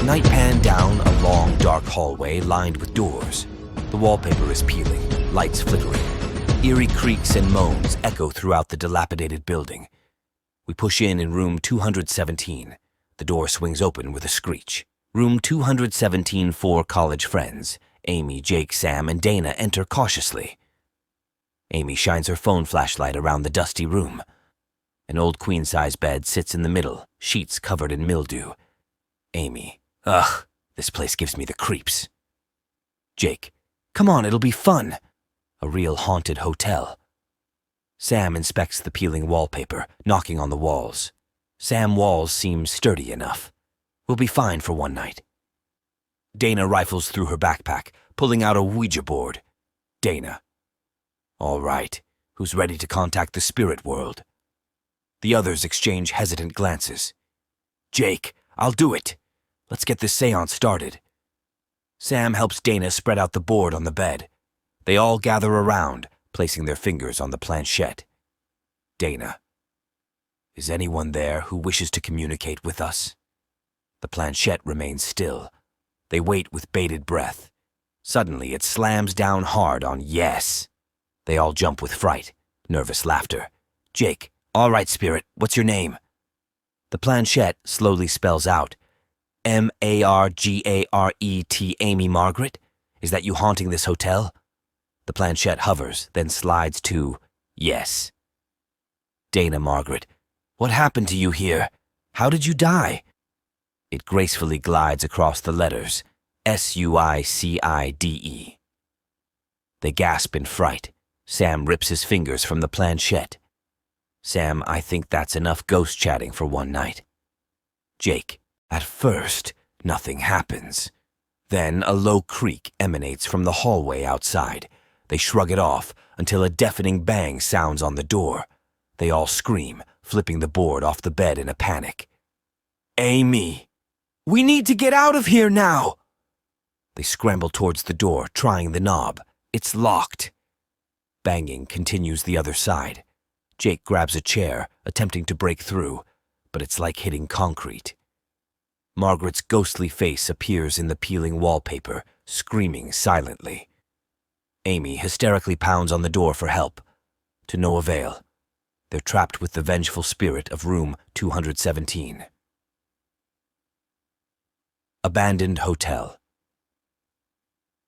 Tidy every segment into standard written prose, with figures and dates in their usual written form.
night pan down a long, dark hallway lined with doors. The wallpaper is peeling, lights flickering. Eerie creaks and moans echo throughout the dilapidated building. We push in room 217. The door swings open with a screech. Room 217, 4 college friends. Amy, Jake, Sam, and Dana enter cautiously. Amy shines her phone flashlight around the dusty room. An old queen-size bed sits in the middle, sheets covered in mildew. Amy, ugh, this place gives me the creeps. Jake, come on, it'll be fun. A real haunted hotel. Sam inspects the peeling wallpaper, knocking on the walls. Sam walls seem sturdy enough. We'll be fine for one night. Dana rifles through her backpack, pulling out a Ouija board. Dana. All right, who's ready to contact the spirit world? The others exchange hesitant glances. Jake, I'll do it. Let's get this seance started. Sam helps Dana spread out the board on the bed. They all gather around, placing their fingers on the planchette. Dana. Is anyone there who wishes to communicate with us? The planchette remains still. They wait with bated breath. Suddenly, it slams down hard on yes. They all jump with fright, nervous laughter. Jake, all right, spirit, what's your name? The planchette slowly spells out, M-A-R-G-A-R-E-T, Amy Margaret? Is that you haunting this hotel? The planchette hovers, then slides to yes. Dana Margaret, what happened to you here? How did you die? It gracefully glides across the letters, S-U-I-C-I-D-E. They gasp in fright. Sam rips his fingers from the planchette. Sam, I think that's enough ghost chatting for one night. Jake, at first, nothing happens. Then a low creak emanates from the hallway outside. They shrug it off until a deafening bang sounds on the door. They all scream, flipping the board off the bed in a panic. Amy! We need to get out of here now! They scramble towards the door, trying the knob. It's locked. Banging continues the other side. Jake grabs a chair, attempting to break through, but it's like hitting concrete. Margaret's ghostly face appears in the peeling wallpaper, screaming silently. Amy hysterically pounds on the door for help. To no avail. They're trapped with the vengeful spirit of room 217. Abandoned hotel.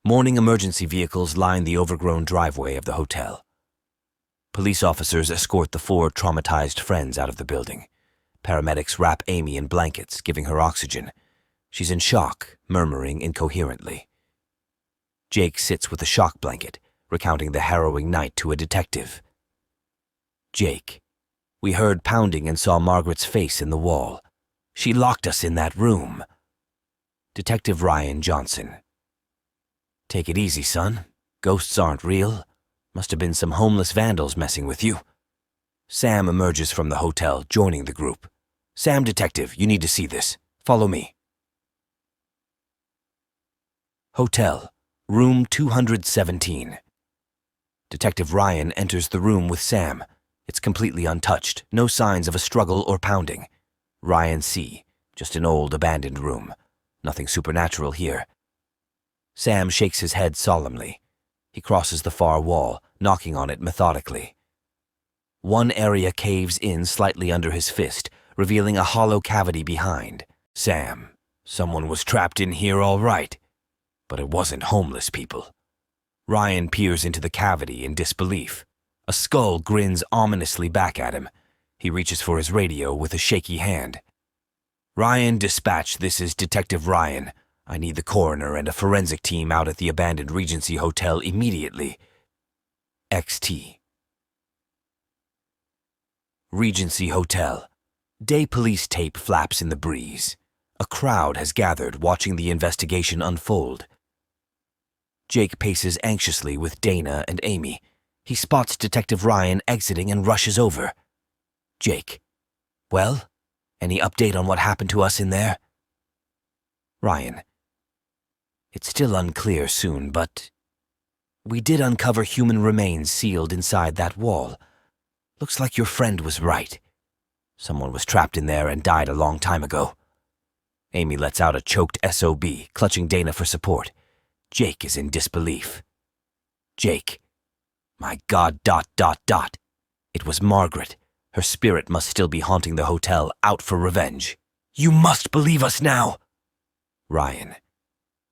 Morning emergency vehicles line the overgrown driveway of the hotel. Police officers escort the 4 traumatized friends out of the building. Paramedics wrap Amy in blankets, giving her oxygen. She's in shock, murmuring incoherently. Jake sits with a shock blanket, recounting the harrowing night to a detective. Jake, we heard pounding and saw Margaret's face in the wall. She locked us in that room. Detective Ryan Johnson. Take it easy, son. Ghosts aren't real. Must have been some homeless vandals messing with you. Sam emerges from the hotel, joining the group. Sam, detective, you need to see this. Follow me. Hotel, room 217. Detective Ryan enters the room with Sam. It's completely untouched, no signs of a struggle or pounding. Ryan C., just an old abandoned room. Nothing supernatural here. Sam shakes his head solemnly. He crosses the far wall, knocking on it methodically. One area caves in slightly under his fist, revealing a hollow cavity behind. Sam, someone was trapped in here all right. But it wasn't homeless people. Ryan peers into the cavity in disbelief. A skull grins ominously back at him. He reaches for his radio with a shaky hand. Ryan, dispatch, this is Detective Ryan. I need the coroner and a forensic team out at the abandoned Regency Hotel immediately. XT. Regency Hotel. Day police tape flaps in the breeze. A crowd has gathered watching the investigation unfold. Jake paces anxiously with Dana and Amy. He spots Detective Ryan exiting and rushes over. Jake. Well, any update on what happened to us in there? Ryan. It's still unclear soon, but we did uncover human remains sealed inside that wall. Looks like your friend was right. Someone was trapped in there and died a long time ago. Amy lets out a choked SOB, clutching Dana for support. Jake is in disbelief. Jake. My God, ... It was Margaret. Her spirit must still be haunting the hotel, out for revenge. You must believe us now! Ryan.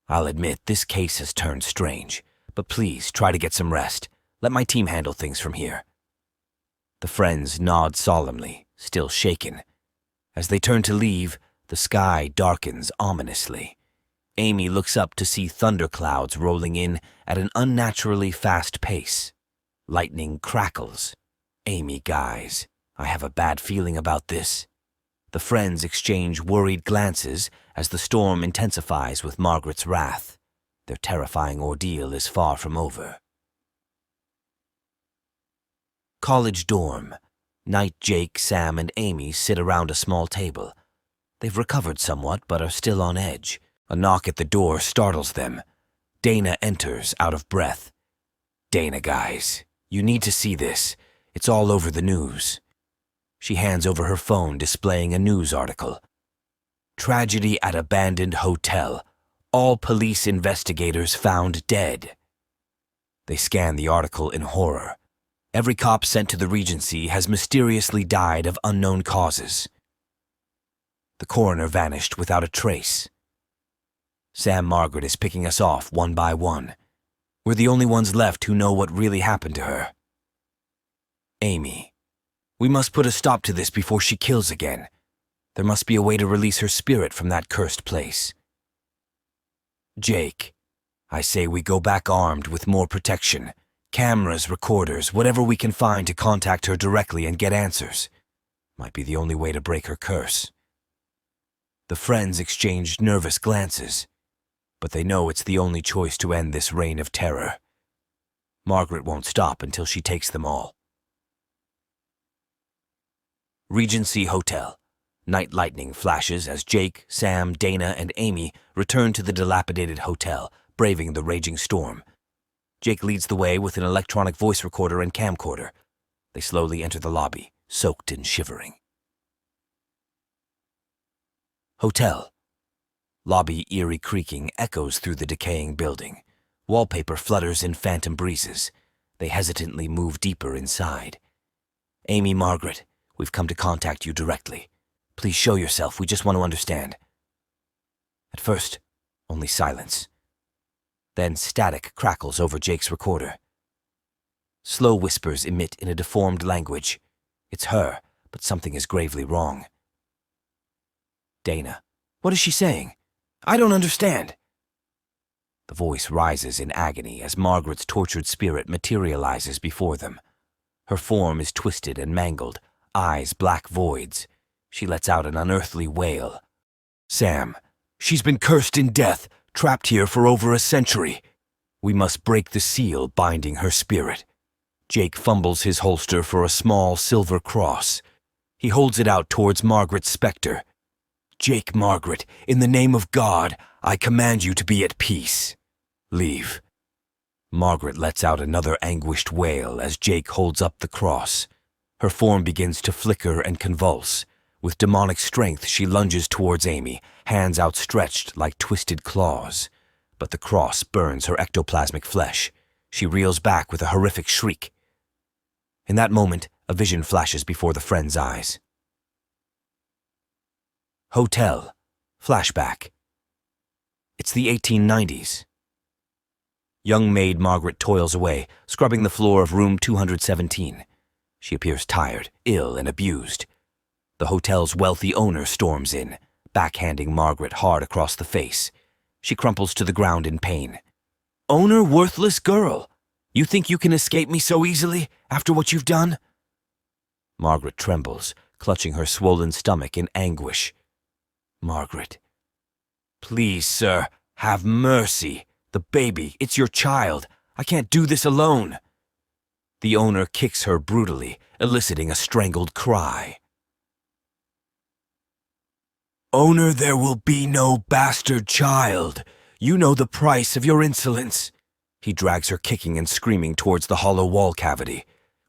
I'll admit, this case has turned strange, but please try to get some rest. Let my team handle things from here. The friends nod solemnly, still shaken. As they turn to leave, the sky darkens ominously. Amy looks up to see thunderclouds rolling in at an unnaturally fast pace. Lightning crackles. Amy guys, I have a bad feeling about this. The friends exchange worried glances as the storm intensifies with Margaret's wrath. Their terrifying ordeal is far from over. College dorm. Knight, Jake, Sam, and Amy sit around a small table. They've recovered somewhat, but are still on edge. A knock at the door startles them. Dana enters, out of breath. Dana, guys, you need to see this. It's all over the news. She hands over her phone, displaying a news article. Tragedy at abandoned hotel. All police investigators found dead. They scan the article in horror. Every cop sent to the Regency has mysteriously died of unknown causes. The coroner vanished without a trace. Sam Margaret is picking us off one by one. We're the only ones left who know what really happened to her. Amy. We must put a stop to this before she kills again. There must be a way to release her spirit from that cursed place. Jake. I say we go back armed with more protection. Cameras, recorders, whatever we can find to contact her directly and get answers. Might be the only way to break her curse. The friends exchanged nervous glances, but they know it's the only choice to end this reign of terror. Margaret won't stop until she takes them all. Regency Hotel. Night lightning flashes as Jake, Sam, Dana, and Amy return to the dilapidated hotel, braving the raging storm. Jake leads the way with an electronic voice recorder and camcorder. They slowly enter the lobby, soaked and shivering. Hotel. Lobby eerie creaking echoes through the decaying building. Wallpaper flutters in phantom breezes. They hesitantly move deeper inside. Amy, Margaret, we've come to contact you directly. Please show yourself, we just want to understand. At first, only silence. Then static crackles over Jake's recorder. Slow whispers emit in a deformed language. It's her, but something is gravely wrong. Dana. What is she saying? I don't understand. The voice rises in agony as Margaret's tortured spirit materializes before them. Her form is twisted and mangled, eyes black voids. She lets out an unearthly wail. Sam, she's been cursed in death, trapped here for over a century. We must break the seal binding her spirit. Jake fumbles his holster for a small silver cross. He holds it out towards Margaret's specter. Jake, Margaret, in the name of God, I command you to be at peace. Leave. Margaret lets out another anguished wail as Jake holds up the cross. Her form begins to flicker and convulse. With demonic strength, she lunges towards Amy, hands outstretched like twisted claws. But the cross burns her ectoplasmic flesh. She reels back with a horrific shriek. In that moment, a vision flashes before the friend's eyes. Hotel. Flashback. It's the 1890s. Young maid Margaret toils away, scrubbing the floor of room 217. She appears tired, ill, and abused. The hotel's wealthy owner storms in, backhanding Margaret hard across the face. She crumples to the ground in pain. Owner, worthless girl! You think you can escape me so easily, after what you've done? Margaret trembles, clutching her swollen stomach in anguish. Margaret. Please, sir, have mercy. The baby, it's your child. I can't do this alone. The owner kicks her brutally, eliciting a strangled cry. Owner, there will be no bastard child. You know the price of your insolence. He drags her kicking and screaming towards the hollow wall cavity.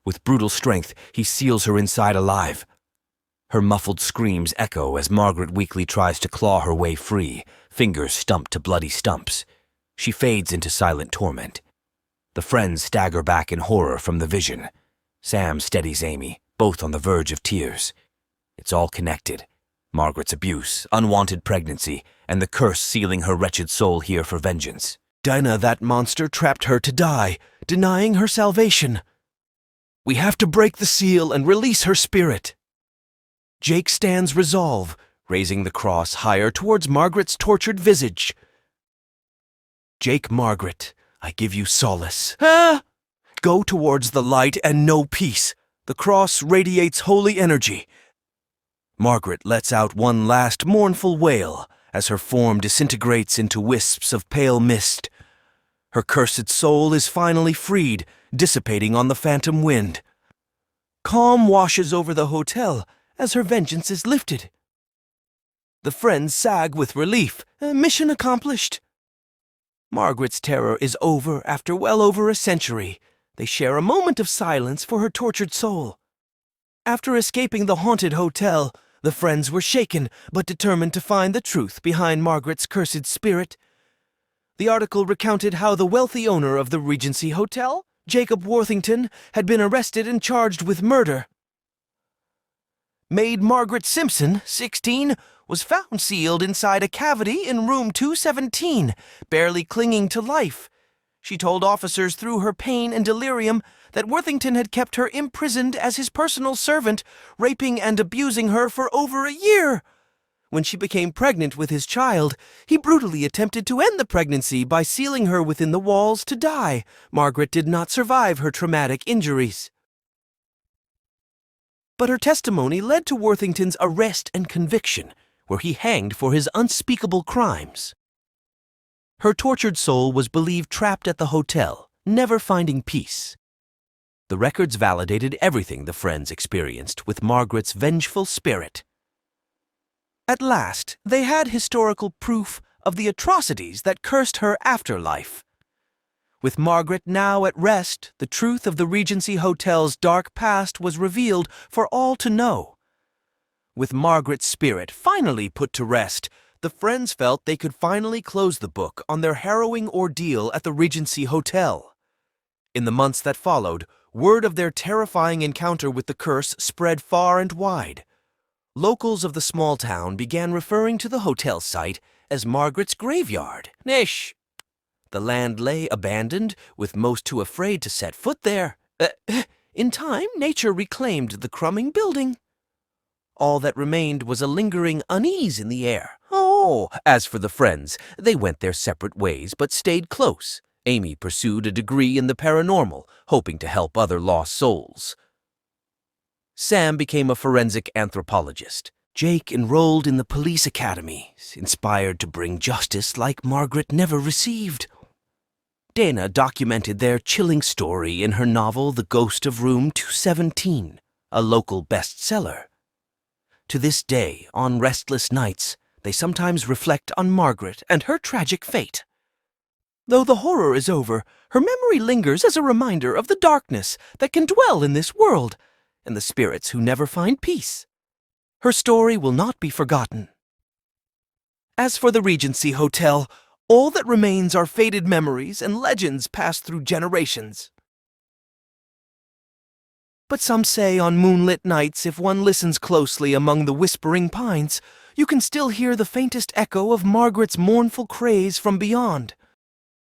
With brutal strength, he seals her inside alive. Her muffled screams echo as Margaret weakly tries to claw her way free, fingers stumped to bloody stumps. She fades into silent torment. The friends stagger back in horror from the vision. Sam steadies Amy, both on the verge of tears. It's all connected. Margaret's abuse, unwanted pregnancy, and the curse sealing her wretched soul here for vengeance. Dinah, that monster trapped her to die, denying her salvation. We have to break the seal and release her spirit. Jake stands resolve, raising the cross higher towards Margaret's tortured visage. Jake, Margaret, I give you solace. Ah! Go towards the light and know peace. The cross radiates holy energy. Margaret lets out one last mournful wail as her form disintegrates into wisps of pale mist. Her cursed soul is finally freed, dissipating on the phantom wind. Calm washes over the hotel as her vengeance is lifted. The friends sag with relief. Mission accomplished. Margaret's terror is over after well over a century. They share a moment of silence for her tortured soul. After escaping the haunted hotel, the friends were shaken but determined to find the truth behind Margaret's cursed spirit. The article recounted how the wealthy owner of the Regency Hotel, Jacob Worthington, had been arrested and charged with murder. Maid Margaret Simpson, 16, was found sealed inside a cavity in room 217, barely clinging to life. She told officers through her pain and delirium that Worthington had kept her imprisoned as his personal servant, raping and abusing her for over a year. When she became pregnant with his child, he brutally attempted to end the pregnancy by sealing her within the walls to die. Margaret did not survive her traumatic injuries. But her testimony led to Worthington's arrest and conviction, where he hanged for his unspeakable crimes. Her tortured soul was believed trapped at the hotel, never finding peace. The records validated everything the friends experienced with Margaret's vengeful spirit. At last, they had historical proof of the atrocities that cursed her afterlife. With Margaret now at rest, the truth of the Regency Hotel's dark past was revealed for all to know. With Margaret's spirit finally put to rest, the friends felt they could finally close the book on their harrowing ordeal at the Regency Hotel. In the months that followed, word of their terrifying encounter with the curse spread far and wide. Locals of the small town began referring to the hotel site as Margaret's graveyard. Nish! The land lay abandoned, with most too afraid to set foot there. In time, nature reclaimed the crumbling building. All that remained was a lingering unease in the air. Oh, as for the friends, they went their separate ways but stayed close. Amy pursued a degree in the paranormal, hoping to help other lost souls. Sam became a forensic anthropologist. Jake enrolled in the police academy, inspired to bring justice like Margaret never received. Dana documented their chilling story in her novel The Ghost of Room 217, a local bestseller. To this day, on restless nights, they sometimes reflect on Margaret and her tragic fate. Though the horror is over, her memory lingers as a reminder of the darkness that can dwell in this world and the spirits who never find peace. Her story will not be forgotten. As for the Regency Hotel, all that remains are faded memories and legends passed through generations. But some say on moonlit nights, if one listens closely among the whispering pines, you can still hear the faintest echo of Margaret's mournful craze from beyond.